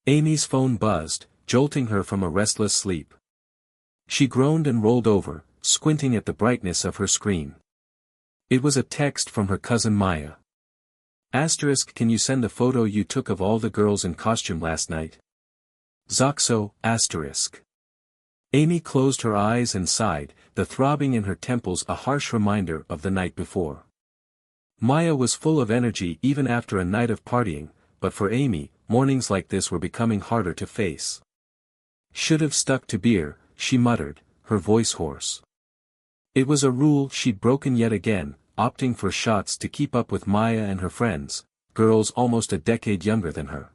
Amy's phone buzzed, jolting her from a restless sleep. She groaned and rolled over, squinting at the brightness of her screen. It was a text from her cousin Maya. Asterisk, can you send the photo you took of all the girls in costume last night? Zoxo, asterisk. Amy closed her eyes and sighed, the throbbing in her temples a harsh reminder of the night before. Maya was full of energy even after a night of partying, but for Amy, mornings like this were becoming harder to face. Should have stuck to beer, she muttered, her voice hoarse. It was a rule she'd broken yet again, opting for shots to keep up with Maya and her friends, girls almost a decade younger than her.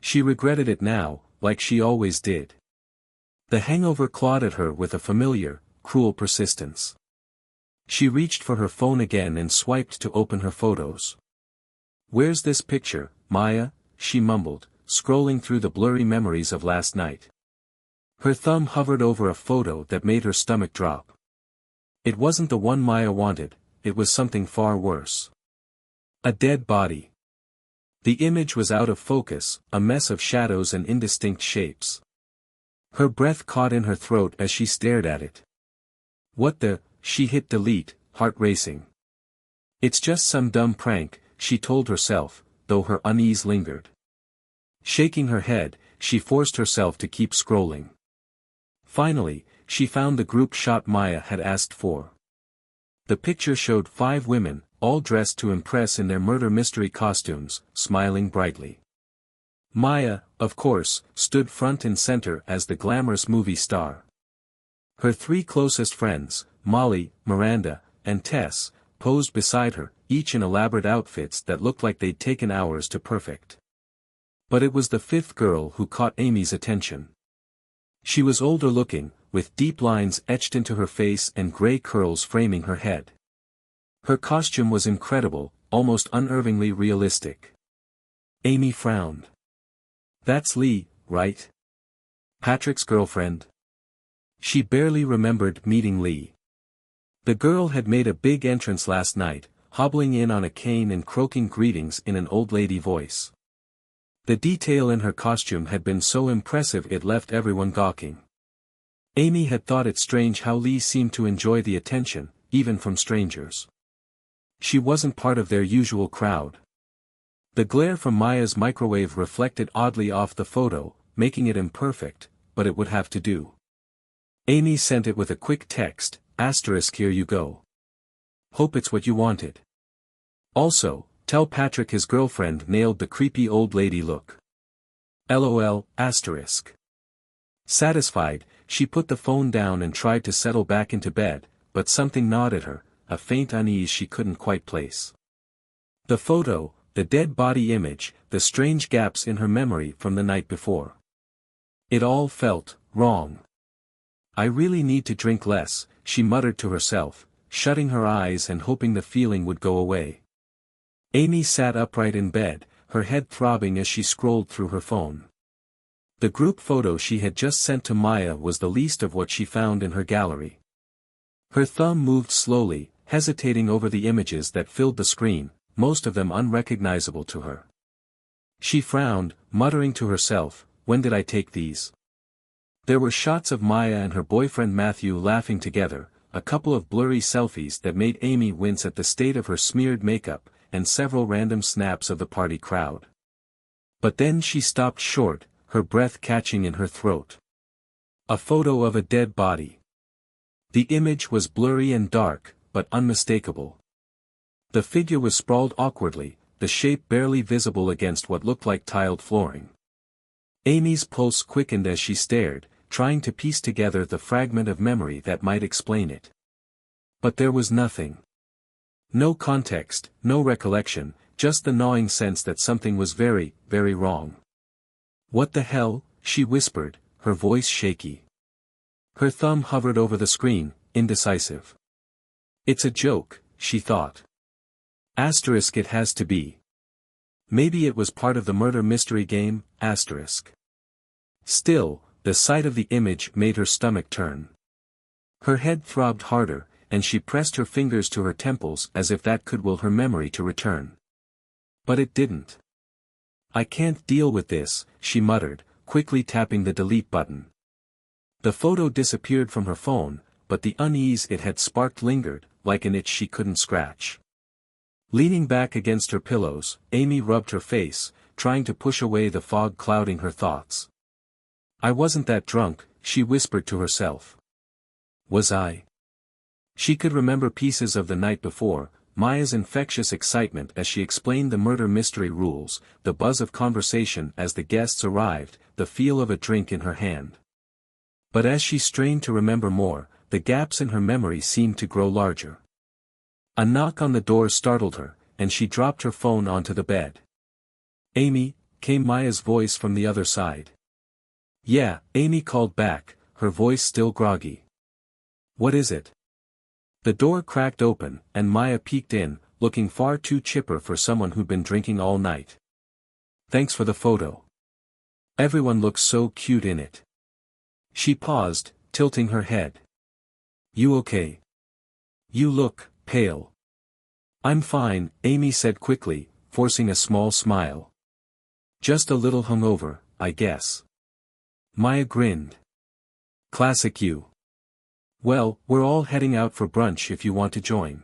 She regretted it now, like she always did. The hangover clawed at her with a familiar, cruel persistence. She reached for her phone again and swiped to open her photos. Where's this picture, Maya? She mumbled, scrolling through the blurry memories of last night. Her thumb hovered over a photo that made her stomach drop. It wasn't the one Maya wanted, it was something far worse. A dead body. The image was out of focus, a mess of shadows and indistinct shapes. Her breath caught in her throat as she stared at it. What the? She hit delete, heart racing. It's just some dumb prank, she told herself, though her unease lingered. Shaking her head, she forced herself to keep scrolling. Finally, she found the group shot Maya had asked for. The picture showed 5 women, all dressed to impress in their murder mystery costumes, smiling brightly. Maya, of course, stood front and center as the glamorous movie star. Her 3 closest friends, Molly, Miranda, and Tess, posed beside her, each in elaborate outfits that looked like they'd taken hours to perfect. But it was the 5th girl who caught Amy's attention. She was older looking, with deep lines etched into her face and gray curls framing her head. Her costume was incredible, almost unnervingly realistic. Amy frowned. That's Lee, right? Patrick's girlfriend? She barely remembered meeting Lee. The girl had made a big entrance last night, hobbling in on a cane and croaking greetings in an old lady voice. The detail in her costume had been so impressive it left everyone gawking. Amy had thought it strange how Lee seemed to enjoy the attention, even from strangers. She wasn't part of their usual crowd. The glare from Maya's microwave reflected oddly off the photo, making it imperfect, but it would have to do. Amy sent it with a quick text, asterisk, here you go. Hope it's what you wanted. Also, tell Patrick his girlfriend nailed the creepy old lady look. LOL, asterisk. Satisfied, she put the phone down and tried to settle back into bed, but something gnawed at her, a faint unease she couldn't quite place. The photo, the dead body image, the strange gaps in her memory from the night before. It all felt wrong. I really need to drink less, she muttered to herself, shutting her eyes and hoping the feeling would go away. Amy sat upright in bed, her head throbbing as she scrolled through her phone. The group photo she had just sent to Maya was the least of what she found in her gallery. Her thumb moved slowly, hesitating over the images that filled the screen, most of them unrecognizable to her. She frowned, muttering to herself, when did I take these? There were shots of Maya and her boyfriend Matthew laughing together, a couple of blurry selfies that made Amy wince at the state of her smeared makeup, and several random snaps of the party crowd. But then she stopped short, her breath catching in her throat. A photo of a dead body. The image was blurry and dark, but unmistakable. The figure was sprawled awkwardly, the shape barely visible against what looked like tiled flooring. Amy's pulse quickened as she stared, trying to piece together the fragment of memory that might explain it. But there was nothing. No context, no recollection, just the gnawing sense that something was very, very wrong. What the hell? She whispered, her voice shaky. Her thumb hovered over the screen, indecisive. It's a joke, she thought. Asterisk, it has to be. Maybe it was part of the murder mystery game, asterisk. Still, the sight of the image made her stomach turn. Her head throbbed harder, and she pressed her fingers to her temples as if that could will her memory to return. But it didn't. I can't deal with this, she muttered, quickly tapping the delete button. The photo disappeared from her phone, but the unease it had sparked lingered, like an itch she couldn't scratch. Leaning back against her pillows, Amy rubbed her face, trying to push away the fog clouding her thoughts. I wasn't that drunk, she whispered to herself. Was I? She could remember pieces of the night before, Maya's infectious excitement as she explained the murder mystery rules, the buzz of conversation as the guests arrived, the feel of a drink in her hand. But as she strained to remember more, the gaps in her memory seemed to grow larger. A knock on the door startled her, and she dropped her phone onto the bed. Amy, came Maya's voice from the other side. Yeah, Amy called back, her voice still groggy. What is it? The door cracked open, and Maya peeked in, looking far too chipper for someone who'd been drinking all night. Thanks for the photo. Everyone looks so cute in it. She paused, tilting her head. You okay? You look pale. I'm fine, Amy said quickly, forcing a small smile. Just a little hungover, I guess. Maya grinned. Classic you. Well, we're all heading out for brunch if you want to join.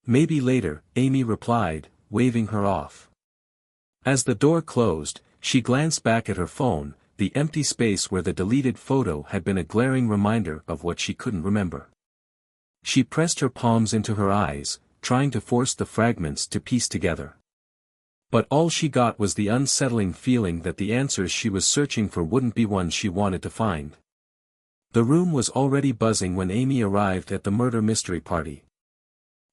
Maybe later, Amy replied, waving her off. As the door closed, she glanced back at her phone, the empty space where the deleted photo had been a glaring reminder of what she couldn't remember. She pressed her palms into her eyes, trying to force the fragments to piece together. But all she got was the unsettling feeling that the answers she was searching for wouldn't be ones she wanted to find. The room was already buzzing when Amy arrived at the murder mystery party.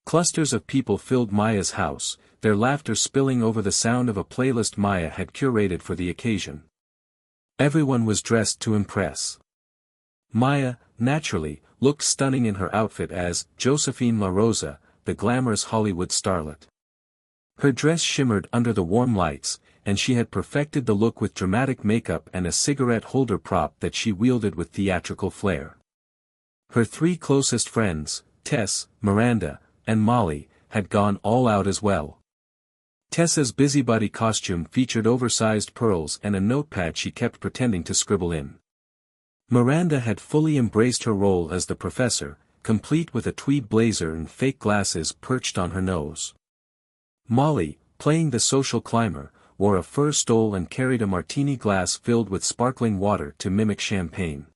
Clusters of people filled Maya's house, their laughter spilling over the sound of a playlist Maya had curated for the occasion. Everyone was dressed to impress. Maya, naturally, looked stunning in her outfit as Josephine La Rosa, the glamorous Hollywood starlet. Her dress shimmered under the warm lights, and she had perfected the look with dramatic makeup and a cigarette holder prop that she wielded with theatrical flair. Her three closest friends, Tess, Miranda, and Molly, had gone all out as well. Tessa's busybody costume featured oversized pearls and a notepad she kept pretending to scribble in. Miranda had fully embraced her role as the professor, complete with a tweed blazer and fake glasses perched on her nose. Molly, playing the social climber, wore a fur stole and carried a martini glass filled with sparkling water to mimic champagne.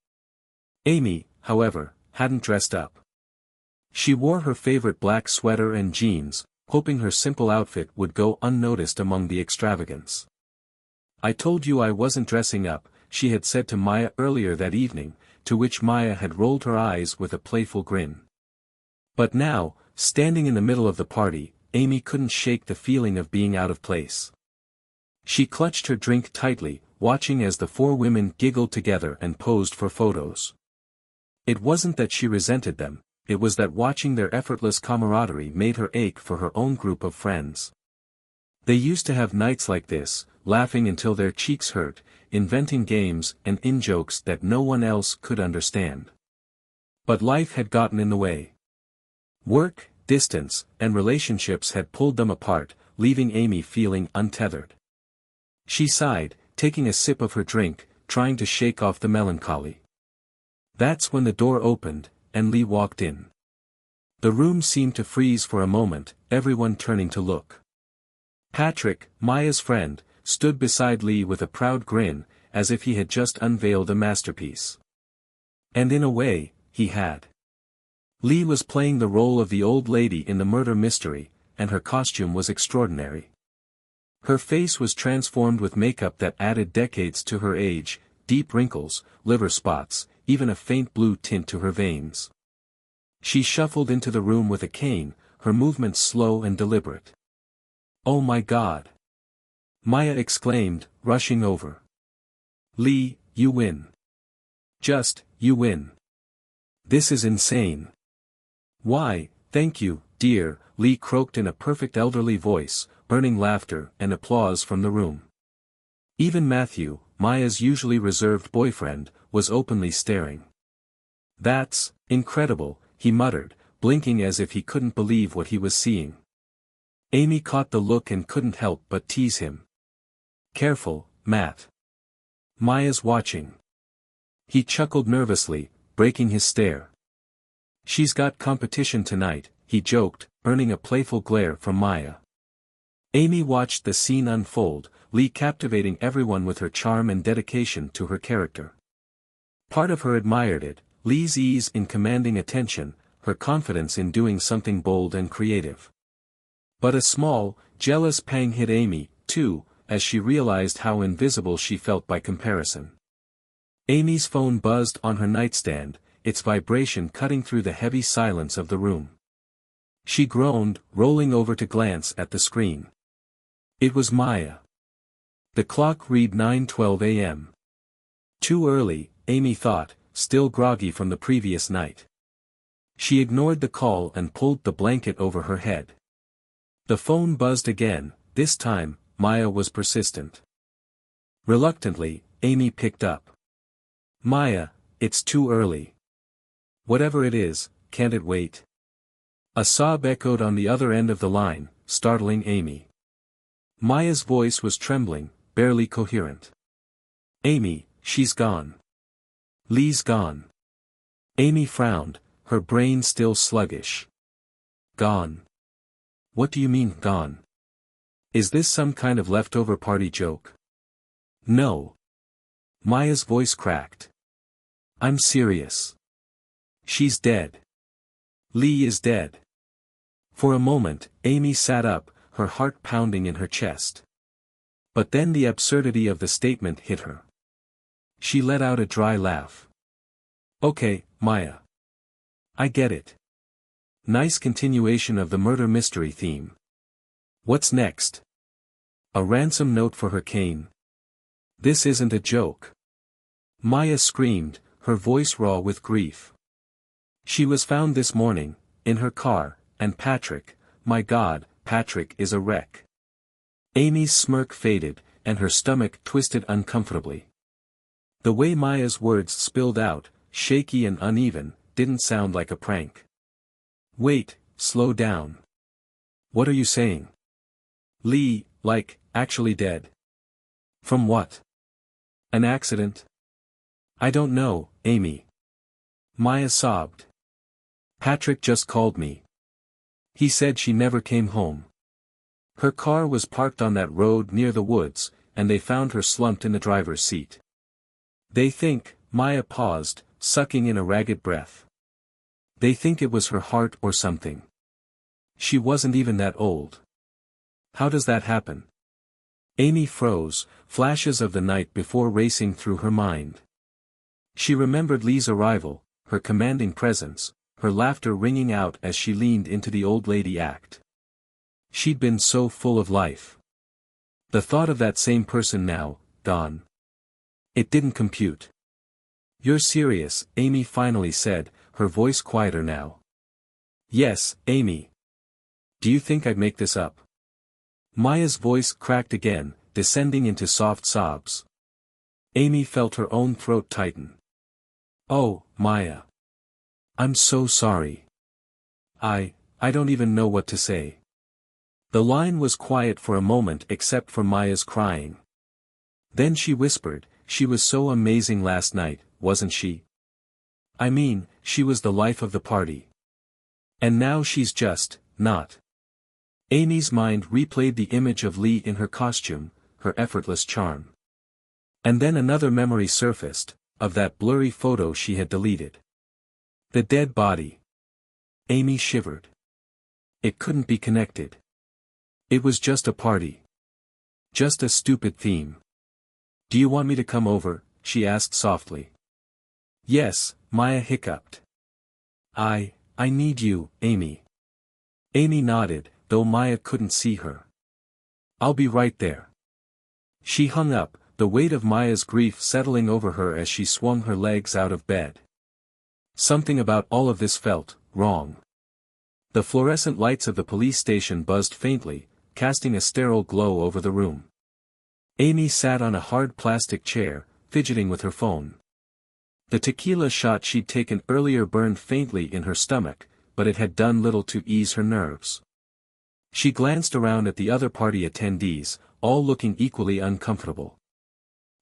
Amy, however, hadn't dressed up. She wore her favorite black sweater and jeans, hoping her simple outfit would go unnoticed among the extravagance. I told you I wasn't dressing up, she had said to Maya earlier that evening, to which Maya had rolled her eyes with a playful grin. But now, standing in the middle of the party, Amy couldn't shake the feeling of being out of place. She clutched her drink tightly, watching as the four women giggled together and posed for photos. It wasn't that she resented them, it was that watching their effortless camaraderie made her ache for her own group of friends. They used to have nights like this, laughing until their cheeks hurt, inventing games and in-jokes that no one else could understand. But life had gotten in the way. Work, distance, and relationships had pulled them apart, leaving Amy feeling untethered. She sighed, taking a sip of her drink, trying to shake off the melancholy. That's when the door opened, and Lee walked in. The room seemed to freeze for a moment, everyone turning to look. Patrick, Maya's friend, stood beside Lee with a proud grin, as if he had just unveiled a masterpiece. And in a way, he had. Lee was playing the role of the old lady in the murder mystery, and her costume was extraordinary. Her face was transformed with makeup that added decades to her age, deep wrinkles, liver spots, even a faint blue tint to her veins. She shuffled into the room with a cane, her movements slow and deliberate. "Oh my God!" Maya exclaimed, rushing over. "Lee, you win. You win. This is insane." "Why, thank you, dear," Lee croaked in a perfect elderly voice, earning laughter and applause from the room. Even Matthew, Maya's usually reserved boyfriend, was openly staring. "That's incredible," he muttered, blinking as if he couldn't believe what he was seeing. Amy caught the look and couldn't help but tease him. Careful, Matt. Maya's watching. He chuckled nervously, breaking his stare. She's got competition tonight, he joked, earning a playful glare from Maya. Amy watched the scene unfold, Lee captivating everyone with her charm and dedication to her character. Part of her admired it, Lee's ease in commanding attention, her confidence in doing something bold and creative. But a small, jealous pang hit Amy, too, as she realized how invisible she felt by comparison. Amy's phone buzzed on her nightstand, its vibration cutting through the heavy silence of the room. She groaned, rolling over to glance at the screen. It was Maya. The clock read 9:12 a.m. Too early, Amy thought, still groggy from the previous night. She ignored the call and pulled the blanket over her head. The phone buzzed again, this time, Maya was persistent. Reluctantly, Amy picked up. Maya, it's too early. Whatever it is, can't it wait? A sob echoed on the other end of the line, startling Amy. Maya's voice was trembling, barely coherent. Amy, she's gone. Lee's gone. Amy frowned, her brain still sluggish. Gone. What do you mean, gone? Is this some kind of leftover party joke? No. Maya's voice cracked. I'm serious. She's dead. Lee is dead. For a moment, Amy sat up, her heart pounding in her chest. But then the absurdity of the statement hit her. She let out a dry laugh. Okay, Maya. I get it. Nice continuation of the murder mystery theme. What's next? A ransom note for her cane? This isn't a joke. Maya screamed, her voice raw with grief. She was found this morning, in her car, and Patrick, my God, Patrick is a wreck. Amy's smirk faded, and her stomach twisted uncomfortably. The way Maya's words spilled out, shaky and uneven, didn't sound like a prank. Wait, slow down. What are you saying? Lee, actually dead. From what? An accident? I don't know, Amy. Maya sobbed. Patrick just called me. He said she never came home. Her car was parked on that road near the woods, and they found her slumped in the driver's seat. They think, Maya paused, sucking in a ragged breath. They think it was her heart or something. She wasn't even that old. How does that happen? Amy froze, flashes of the night before racing through her mind. She remembered Lee's arrival, her commanding presence, her laughter ringing out as she leaned into the old lady act. She'd been so full of life. The thought of that same person now, gone. It didn't compute. You're serious, Amy finally said, her voice quieter now. Yes, Amy. Do you think I'd make this up? Maya's voice cracked again, descending into soft sobs. Amy felt her own throat tighten. Oh, Maya. I'm so sorry. I don't even know what to say. The line was quiet for a moment except for Maya's crying. Then she whispered, she was so amazing last night, wasn't she? I mean, she was the life of the party. And now she's just, not. Amy's mind replayed the image of Lee in her costume, her effortless charm. And then another memory surfaced, of that blurry photo she had deleted. The dead body. Amy shivered. It couldn't be connected. It was just a party. Just a stupid theme. Do you want me to come over? She asked softly. Yes, Maya hiccuped. I need you, Amy. Amy nodded, though Maya couldn't see her. I'll be right there. She hung up, the weight of Maya's grief settling over her as she swung her legs out of bed. Something about all of this felt wrong. The fluorescent lights of the police station buzzed faintly, casting a sterile glow over the room. Amy sat on a hard plastic chair, fidgeting with her phone. The tequila shot she'd taken earlier burned faintly in her stomach, but it had done little to ease her nerves. She glanced around at the other party attendees, all looking equally uncomfortable.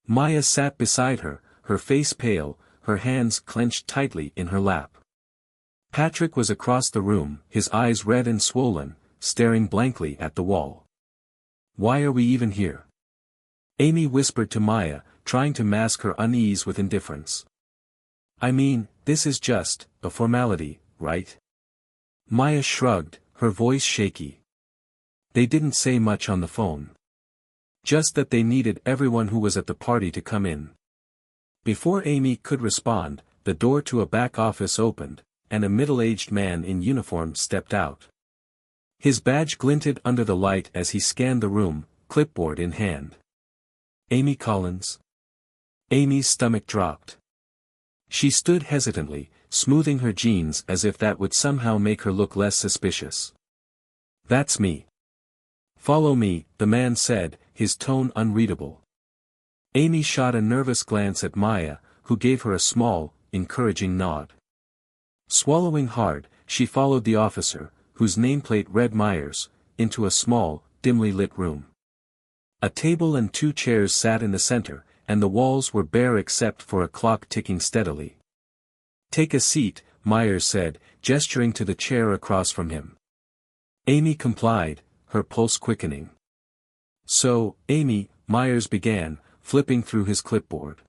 Maya sat beside her, her face pale, her hands clenched tightly in her lap. Patrick was across the room, his eyes red and swollen, staring blankly at the wall. "Why are we even here?" Amy whispered to Maya, trying to mask her unease with indifference. "I mean, this is just a formality, right?" Maya shrugged, her voice shaky. "They didn't say much on the phone. Just that they needed everyone who was at the party to come in." Before Amy could respond, the door to a back office opened, and a middle-aged man in uniform stepped out. His badge glinted under the light as he scanned the room, clipboard in hand. "Amy Collins?" Amy's stomach dropped. She stood hesitantly, smoothing her jeans as if that would somehow make her look less suspicious. "That's me." "Follow me," the man said, his tone unreadable. Amy shot a nervous glance at Maya, who gave her a small, encouraging nod. Swallowing hard, she followed the officer, whose nameplate read Myers, into a small, dimly lit room. A table and 2 chairs sat in the center, and the walls were bare except for a clock ticking steadily. "Take a seat," Myers said, gesturing to the chair across from him. Amy complied, her pulse quickening. "So, Amy," Myers began, flipping through his clipboard.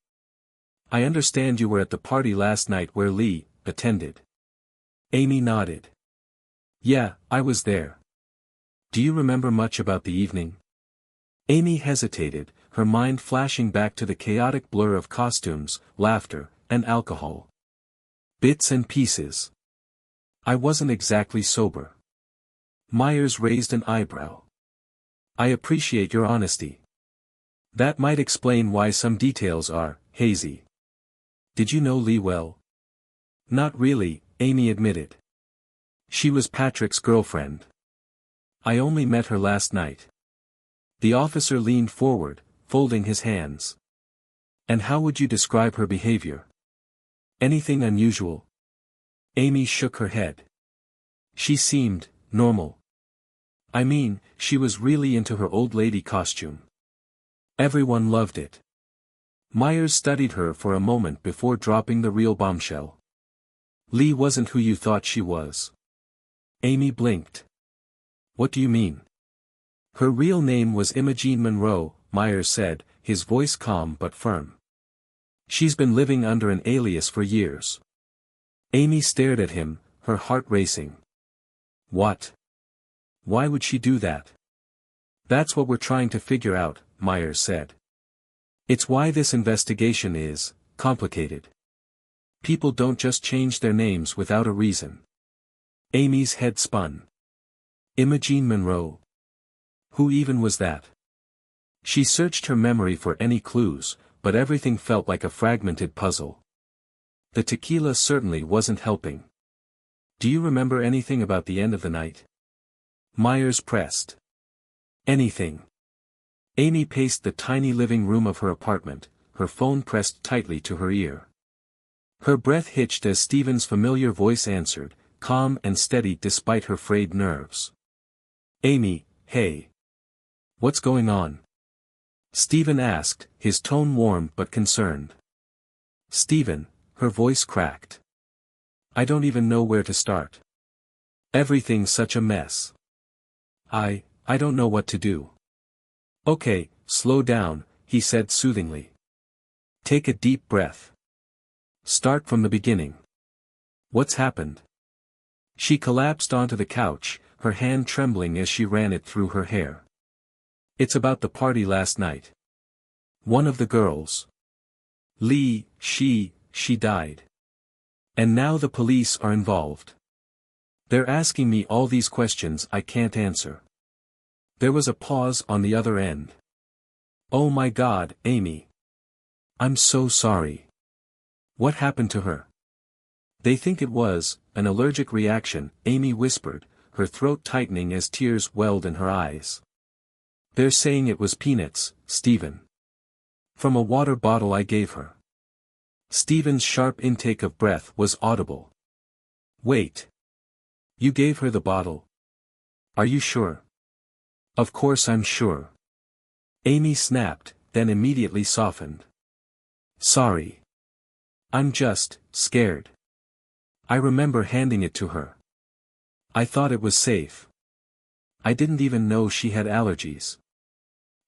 "I understand you were at the party last night where Lee attended." Amy nodded. "Yeah, I was there. Do you remember much about the evening?" Amy hesitated, her mind flashing back to the chaotic blur of costumes, laughter, and alcohol. "Bits and pieces. I wasn't exactly sober." Myers raised an eyebrow. "I appreciate your honesty. That might explain why some details are hazy." "Did you know Lee well?" "Not really," Amy admitted. "She was Patrick's girlfriend. I only met her last night." The officer leaned forward, folding his hands. "And how would you describe her behavior? Anything unusual?" Amy shook her head. "She seemed normal. I mean, she was really into her old lady costume. Everyone loved it." Myers studied her for a moment before dropping the real bombshell. "Lee wasn't who you thought she was." Amy blinked. "What do you mean?" "Her real name was Imogene Monroe," Myers said, his voice calm but firm. "She's been living under an alias for years." Amy stared at him, her heart racing. "What? Why would she do that?" "That's what we're trying to figure out," Myers said. "It's why this investigation is complicated. People don't just change their names without a reason." Amy's head spun. Imogene Monroe. Who even was that? She searched her memory for any clues, but everything felt like a fragmented puzzle. The tequila certainly wasn't helping. "Do you remember anything about the end of the night?" Myers pressed. "Anything." Amy paced the tiny living room of her apartment, her phone pressed tightly to her ear. Her breath hitched as Stephen's familiar voice answered, calm and steady despite her frayed nerves. "Amy, hey. What's going on?" Stephen asked, his tone warm but concerned. "Stephen," her voice cracked. "I don't even know where to start. Everything's such a mess. I don't know what to do." "Okay, slow down," he said soothingly. "Take a deep breath. Start from the beginning. What's happened?" She collapsed onto the couch, her hand trembling as she ran it through her hair. "It's about the party last night. One of the girls. Lee, she died. And now the police are involved. They're asking me all these questions I can't answer." There was a pause on the other end. "Oh my God, Amy. I'm so sorry. What happened to her?" "They think it was an allergic reaction," Amy whispered, her throat tightening as tears welled in her eyes. "They're saying it was peanuts, Stephen. From a water bottle I gave her." Stephen's sharp intake of breath was audible. "Wait. You gave her the bottle? Are you sure?" "Of course I'm sure. Amy snapped, then immediately softened. Sorry. I'm just scared. I remember handing it to her. I thought it was safe. I didn't even know she had allergies.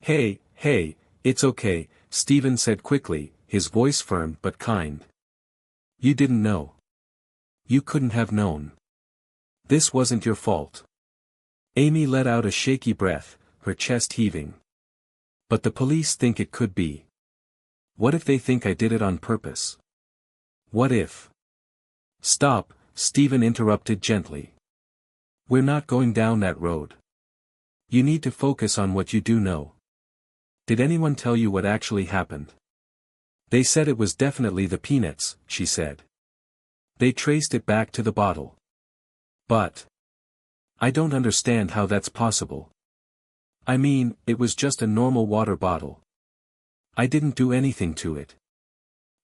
Hey, it's okay, Stephen said quickly, his voice firm but kind. You didn't know. You couldn't have known. This wasn't your fault. Amy let out a shaky breath, her chest heaving. But the police think it could be. What if they think I did it on purpose? What if? Stop, Stephen interrupted gently. We're not going down that road. You need to focus on what you do know. Did anyone tell you what actually happened? They said it was definitely the peanuts, she said. They traced it back to the bottle. But I don't understand how that's possible. I mean, it was just a normal water bottle. I didn't do anything to it.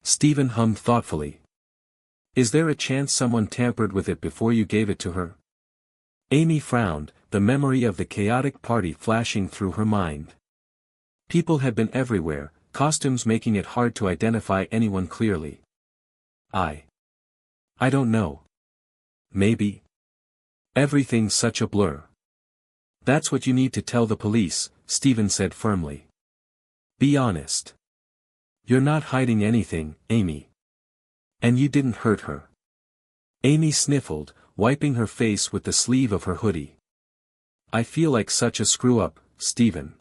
Stephen hummed thoughtfully. Is there a chance someone tampered with it before you gave it to her? Amy frowned, the memory of the chaotic party flashing through her mind. People had been everywhere, costumes making it hard to identify anyone clearly. I don't know. Maybe. Everything's such a blur. That's what you need to tell the police, Stephen said firmly. Be honest. You're not hiding anything, Amy. And you didn't hurt her. Amy sniffled, wiping her face with the sleeve of her hoodie. I feel like such a screw-up, Stephen.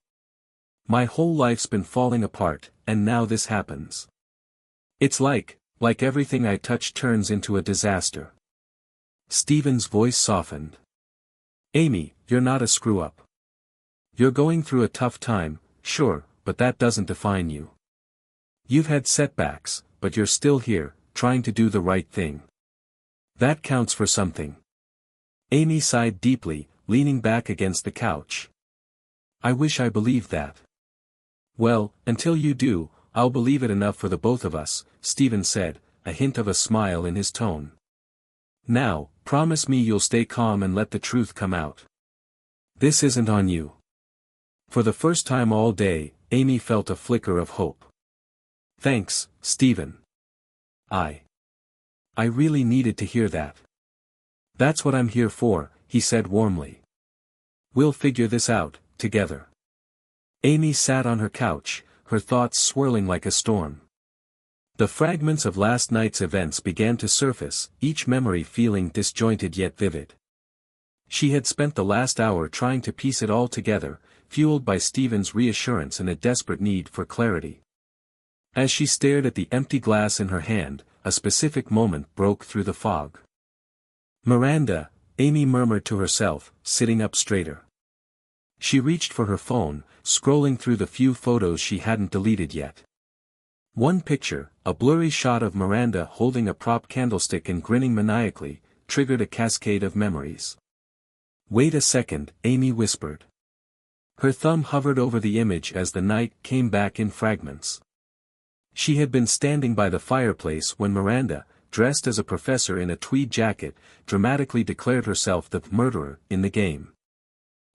My whole life's been falling apart, and now this happens. It's like everything I touch turns into a disaster. Stephen's voice softened. Amy, you're not a screw-up. You're going through a tough time, sure, but that doesn't define you. You've had setbacks, but you're still here, trying to do the right thing. That counts for something. Amy sighed deeply, leaning back against the couch. I wish I believed that. Well, until you do, I'll believe it enough for the both of us, Stephen said, a hint of a smile in his tone. Now, promise me you'll stay calm and let the truth come out. This isn't on you. For the first time all day, Amy felt a flicker of hope. Thanks, Stephen. I really needed to hear that. That's what I'm here for, he said warmly. We'll figure this out, together. Amy sat on her couch, her thoughts swirling like a storm. The fragments of last night's events began to surface, each memory feeling disjointed yet vivid. She had spent the last hour trying to piece it all together, fueled by Stephen's reassurance and a desperate need for clarity. As she stared at the empty glass in her hand, a specific moment broke through the fog. Miranda, Amy murmured to herself, sitting up straighter. She reached for her phone, scrolling through the few photos she hadn't deleted yet. One picture, a blurry shot of Miranda holding a prop candlestick and grinning maniacally, triggered a cascade of memories. Wait a second, Amy whispered. Her thumb hovered over the image as the night came back in fragments. She had been standing by the fireplace when Miranda, dressed as a professor in a tweed jacket, dramatically declared herself the murderer in the game.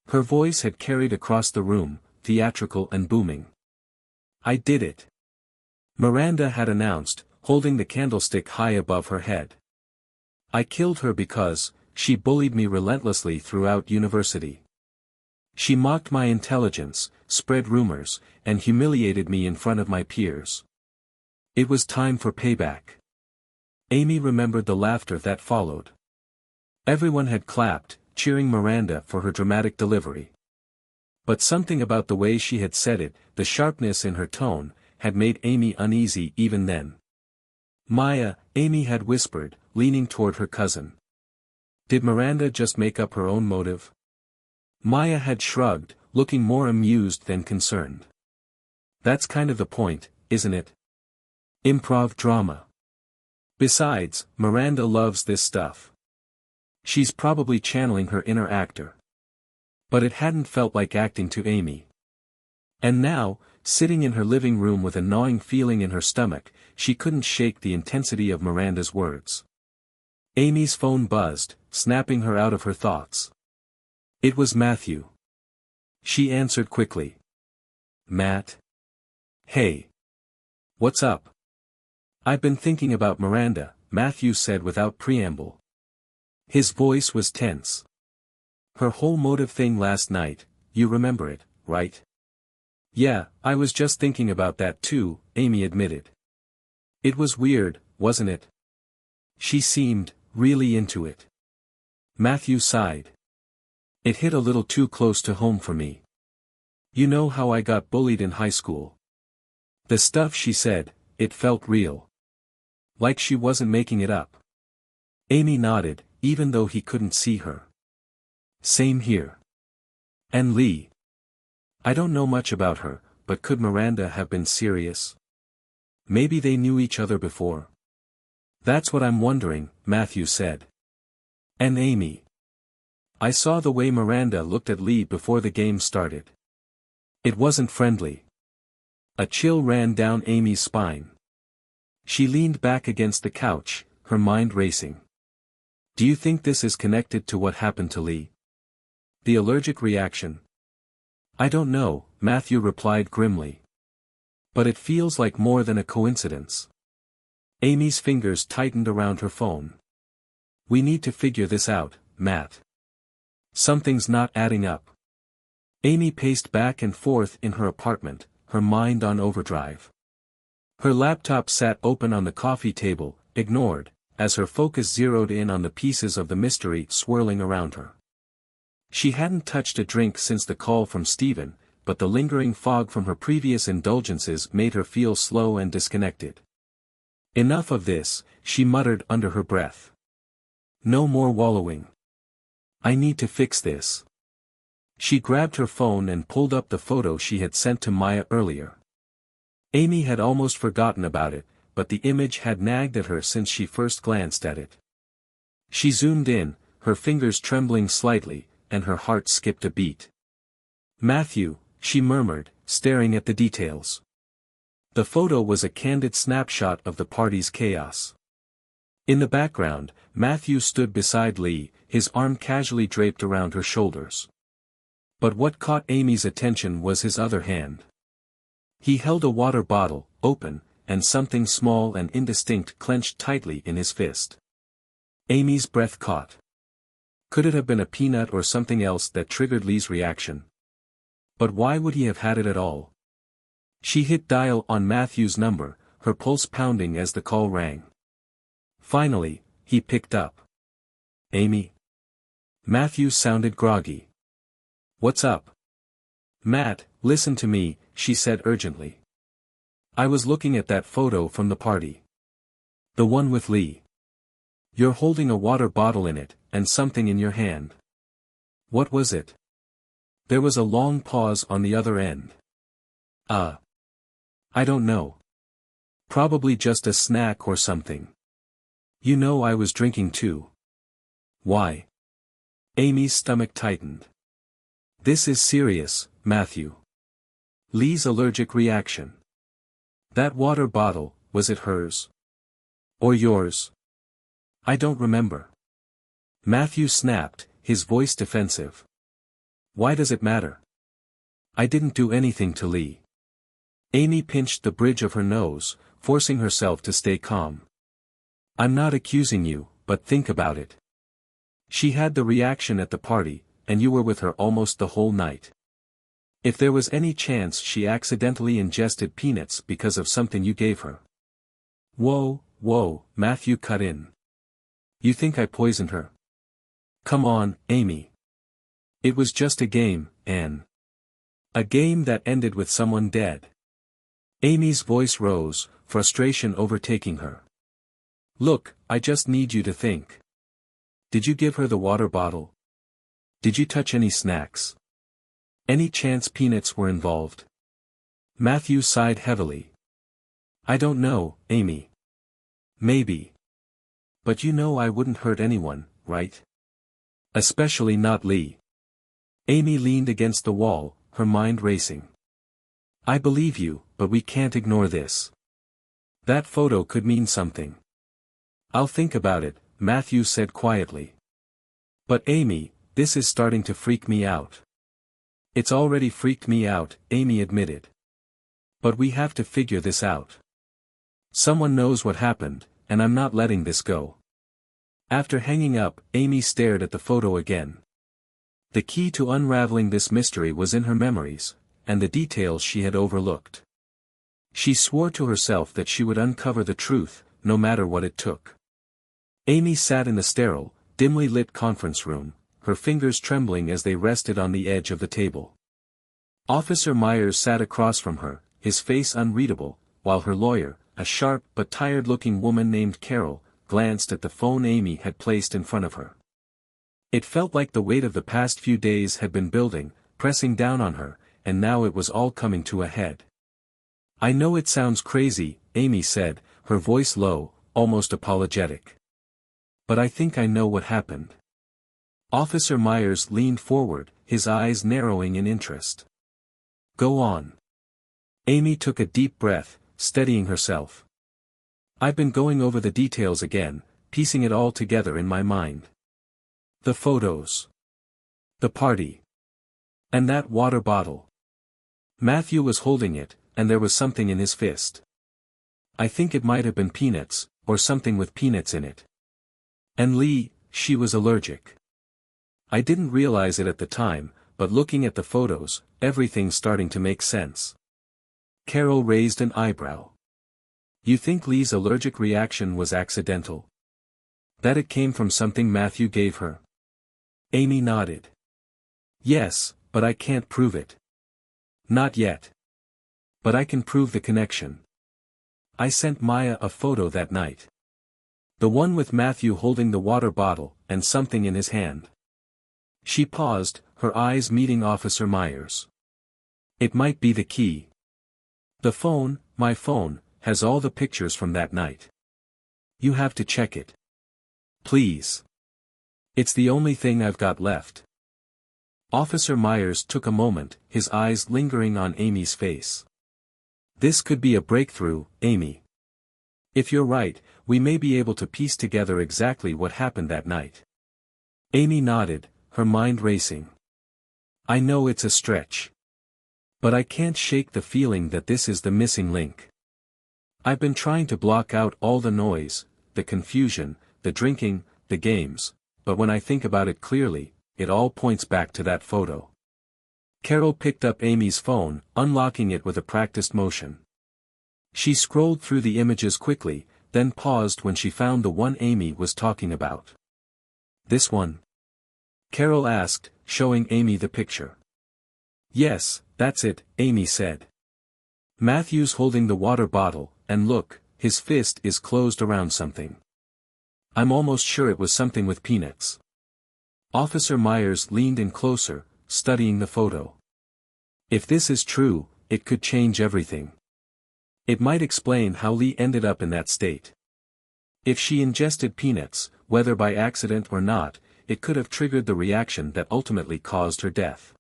Her voice had carried across the room, theatrical and booming. I did it. Miranda had announced, holding the candlestick high above her head. I killed her because she bullied me relentlessly throughout university. She mocked my intelligence, spread rumors, and humiliated me in front of my peers. It was time for payback. Amy remembered the laughter that followed. Everyone had clapped, cheering Miranda for her dramatic delivery. But something about the way she had said it, the sharpness in her tone, had made Amy uneasy even then. Maya, Amy had whispered, leaning toward her cousin. Did Miranda just make up her own motive? Maya had shrugged, looking more amused than concerned. That's kind of the point, isn't it? Improv drama. Besides, Miranda loves this stuff. She's probably channeling her inner actor. But it hadn't felt like acting to Amy. And now, sitting in her living room with a gnawing feeling in her stomach, she couldn't shake the intensity of Miranda's words. Amy's phone buzzed, snapping her out of her thoughts. It was Matthew. She answered quickly. Matt? Hey. What's up? I've been thinking about Miranda, Matthew said without preamble. His voice was tense. Her whole motive thing last night, you remember it, right? Yeah, I was just thinking about that too, Amy admitted. It was weird, wasn't it? She seemed really into it. Matthew sighed. It hit a little too close to home for me. You know how I got bullied in high school. The stuff she said, it felt real. Like she wasn't making it up. Amy nodded, even though he couldn't see her. Same here. And Lee. I don't know much about her, but could Miranda have been serious? Maybe they knew each other before. That's what I'm wondering, Matthew said. And Amy. I saw the way Miranda looked at Lee before the game started. It wasn't friendly. A chill ran down Amy's spine. She leaned back against the couch, her mind racing. Do you think this is connected to what happened to Lee? The allergic reaction? I don't know, Matthew replied grimly. But it feels like more than a coincidence. Amy's fingers tightened around her phone. We need to figure this out, Matt. Something's not adding up. Amy paced back and forth in her apartment, her mind on overdrive. Her laptop sat open on the coffee table, ignored, as her focus zeroed in on the pieces of the mystery swirling around her. She hadn't touched a drink since the call from Stephen, but the lingering fog from her previous indulgences made her feel slow and disconnected. Enough of this, she muttered under her breath. No more wallowing. I need to fix this. She grabbed her phone and pulled up the photo she had sent to Maya earlier. Amy had almost forgotten about it, but the image had nagged at her since she first glanced at it. She zoomed in, her fingers trembling slightly, and her heart skipped a beat. Matthew, she murmured, staring at the details. The photo was a candid snapshot of the party's chaos. In the background, Matthew stood beside Lee, his arm casually draped around her shoulders. But what caught Amy's attention was his other hand. He held a water bottle, open, and something small and indistinct clenched tightly in his fist. Amy's breath caught. Could it have been a peanut or something else that triggered Lee's reaction? But why would he have had it at all? She hit dial on Matthew's number, her pulse pounding as the call rang. Finally, he picked up. Amy? Matthew sounded groggy. What's up? Matt, listen to me, she said urgently. I was looking at that photo from the party. The one with Lee. You're holding a water bottle in it, and something in your hand. What was it? There was a long pause on the other end. I don't know. Probably just a snack or something. You know I was drinking too. Why? Amy's stomach tightened. This is serious, Matthew. Lee's allergic reaction. That water bottle, was it hers? Or yours? I don't remember. Matthew snapped, his voice defensive. Why does it matter? I didn't do anything to Lee. Amy pinched the bridge of her nose, forcing herself to stay calm. I'm not accusing you, but think about it. She had the reaction at the party, and you were with her almost the whole night. If there was any chance she accidentally ingested peanuts because of something you gave her. Whoa, Matthew cut in. You think I poisoned her? Come on, Amy. It was just a game, Anne. A game that ended with someone dead. Amy's voice rose, frustration overtaking her. Look, I just need you to think. Did you give her the water bottle? Did you touch any snacks? Any chance peanuts were involved? Matthew sighed heavily. I don't know, Amy. Maybe. But you know I wouldn't hurt anyone, right? Especially not Lee. Amy leaned against the wall, her mind racing. I believe you, but we can't ignore this. That photo could mean something. I'll think about it, Matthew said quietly. But Amy, this is starting to freak me out. It's already freaked me out, Amy admitted. But we have to figure this out. Someone knows what happened, and I'm not letting this go. After hanging up, Amy stared at the photo again. The key to unraveling this mystery was in her memories, and the details she had overlooked. She swore to herself that she would uncover the truth, no matter what it took. Amy sat in the sterile, dimly lit conference room, her fingers trembling as they rested on the edge of the table. Officer Myers sat across from her, his face unreadable, while her lawyer, a sharp but tired-looking woman named Carol, glanced at the phone Amy had placed in front of her. It felt like the weight of the past few days had been building, pressing down on her, and now it was all coming to a head. "I know it sounds crazy," Amy said, her voice low, almost apologetic. "But I think I know what happened." Officer Myers leaned forward, his eyes narrowing in interest. "Go on." Amy took a deep breath, steadying herself. "I've been going over the details again, piecing it all together in my mind. The photos. The party. And that water bottle. Matthew was holding it, and there was something in his fist. I think it might have been peanuts, or something with peanuts in it. And Lee, she was allergic. I didn't realize it at the time, but looking at the photos, everything's starting to make sense." Carol raised an eyebrow. "You think Lee's allergic reaction was accidental? That it came from something Matthew gave her?" Amy nodded. "Yes, but I can't prove it. Not yet. But I can prove the connection. I sent Maya a photo that night. The one with Matthew holding the water bottle, and something in his hand." She paused, her eyes meeting Officer Myers. "It might be the key. The phone, my phone, has all the pictures from that night. You have to check it. Please. It's the only thing I've got left." Officer Myers took a moment, his eyes lingering on Amy's face. "This could be a breakthrough, Amy. If you're right, we may be able to piece together exactly what happened that night." Amy nodded, her mind racing. "I know it's a stretch. But I can't shake the feeling that this is the missing link. I've been trying to block out all the noise, the confusion, the drinking, the games, but when I think about it clearly, it all points back to that photo." Carol picked up Amy's phone, unlocking it with a practiced motion. She scrolled through the images quickly, then paused when she found the one Amy was talking about. "This one?" Carol asked, showing Amy the picture. "Yes, that's it," Amy said. "Matthew's holding the water bottle, and look, his fist is closed around something. I'm almost sure it was something with peanuts." Officer Myers leaned in closer, studying the photo. "If this is true, it could change everything. It might explain how Lee ended up in that state. If she ingested peanuts, whether by accident or not, it could have triggered the reaction that ultimately caused her death."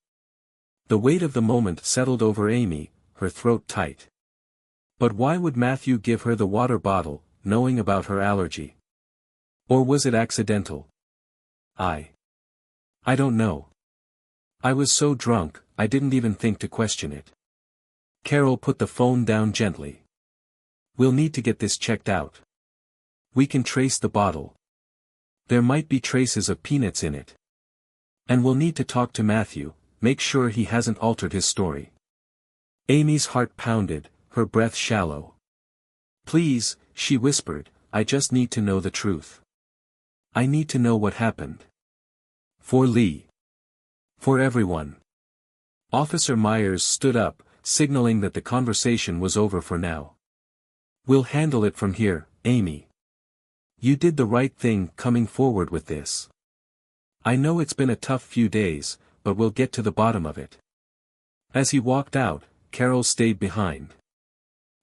The weight of the moment settled over Amy, her throat tight. But why would Matthew give her the water bottle, knowing about her allergy? Or was it accidental? I don't know. I was so drunk, I didn't even think to question it." Carol put the phone down gently. "We'll need to get this checked out. We can trace the bottle. There might be traces of peanuts in it. And we'll need to talk to Matthew, make sure he hasn't altered his story." Amy's heart pounded, her breath shallow. "Please," she whispered, "I just need to know the truth. I need to know what happened. For Lee. For everyone." Officer Myers stood up, signaling that the conversation was over for now. "We'll handle it from here, Amy. You did the right thing coming forward with this. I know it's been a tough few days, but we'll get to the bottom of it." As he walked out, Carol stayed behind.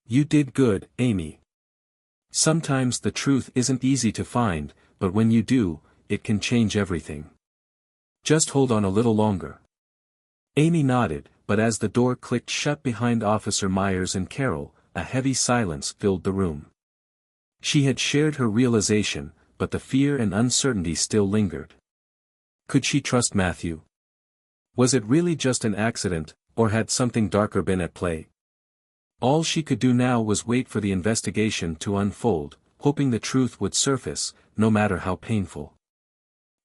"You did good, Amy. Sometimes the truth isn't easy to find, but when you do, it can change everything. Just hold on a little longer." Amy nodded, but as the door clicked shut behind Officer Myers and Carol, a heavy silence filled the room. She had shared her realization, but the fear and uncertainty still lingered. Could she trust Matthew? Was it really just an accident, or had something darker been at play? All she could do now was wait for the investigation to unfold, hoping the truth would surface, no matter how painful.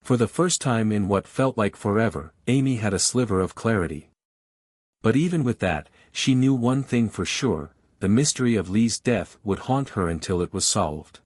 For the first time in what felt like forever, Amy had a sliver of clarity. But even with that, she knew one thing for sure: the mystery of Lee's death would haunt her until it was solved.